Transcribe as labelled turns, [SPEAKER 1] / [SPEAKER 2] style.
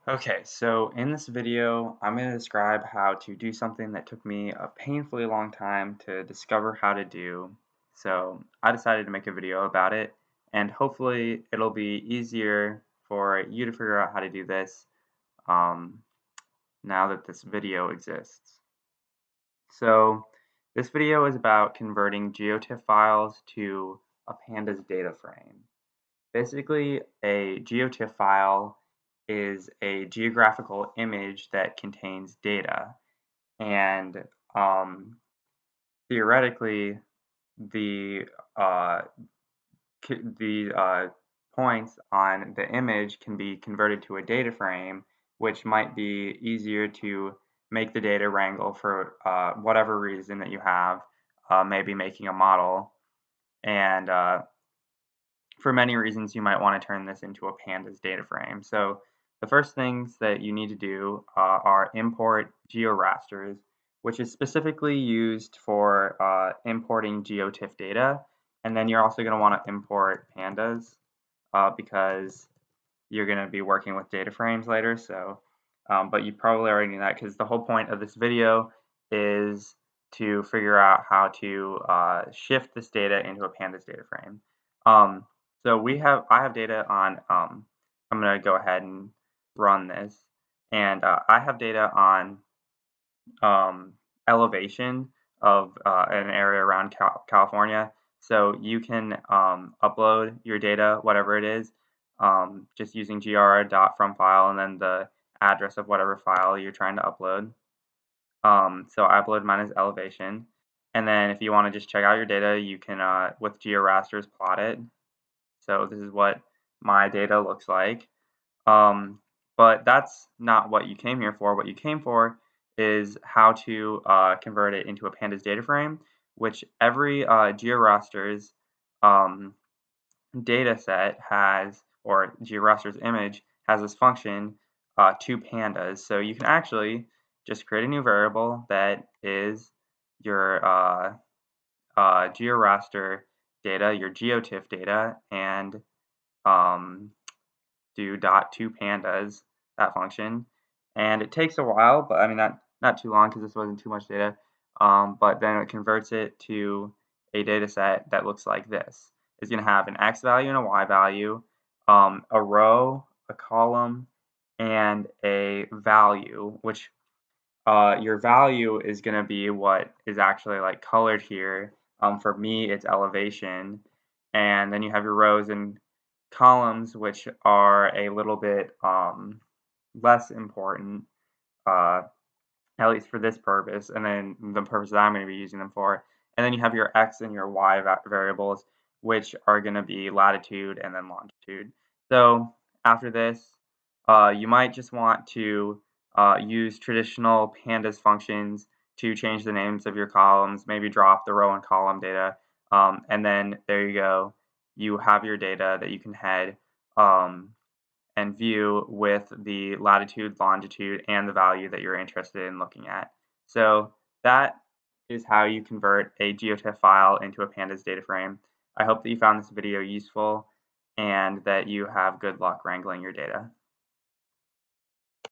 [SPEAKER 1] Okay, so in this video, I'm going to describe how to do something that took me a painfully long time to discover how to do. So I decided to make a video about it, and hopefully it'll be easier for you to figure out how to do this um, now that this video exists. So this video is about converting Geotiff files to a Pandas data frame. Basically, a Geotiff file is a geographical image that contains data, and theoretically, the uh, points on the image can be converted to a data frame, which might be easier to make the data wrangle for whatever reason that you have, maybe making a model, and for many reasons, you might want to turn this into a Pandas data frame. So the first things that you need to do are import georasters, which is specifically used for importing Geotiff data. And then you're also going to want to import pandas because you're going to be working with data frames later. So, but you probably already knew that because the whole point of this video is to figure out how to shift this data into a pandas data frame. So I have data on, I'm going to go ahead and run this. And I have data on elevation of an area around California. So you can upload your data, whatever it is, just using gr.fromFile and then the address of whatever file you're trying to upload. So I uploaded mine as elevation. And then if you want to just check out your data, you can, with georasters, plot it. So this is what my data looks like. But that's not what you came here for. What you came for is how to convert it into a Pandas data frame, which every GeoRaster's um, data set has, or GeoRaster's image has this function to pandas. So you can actually just create a new variable that is your GeoRaster data, your Geotiff data, and um, do .toPandas, that function. And it takes a while, but I mean not too long because this wasn't too much data. But then it converts it to a data set that looks like this. It's going to have an X value and a Y value, a row, a column, and a value, which your value is going to be what is actually like colored here. For me, it's elevation. And then you have your rows and columns, which are a little bit less important, uh, at least for this purpose, and then the purpose that I'm going to be using them for. And then you have your X and your Y variables, which are going to be latitude and then longitude. So after this, you might just want to use traditional pandas functions to change the names of your columns, maybe drop the row and column data, and then there you go. You have your data that you can head and view with the latitude, longitude, and the value that you're interested in looking at. So that is how you convert a Geotiff file into a Pandas data frame. I hope that you found this video useful and that you have good luck wrangling your data.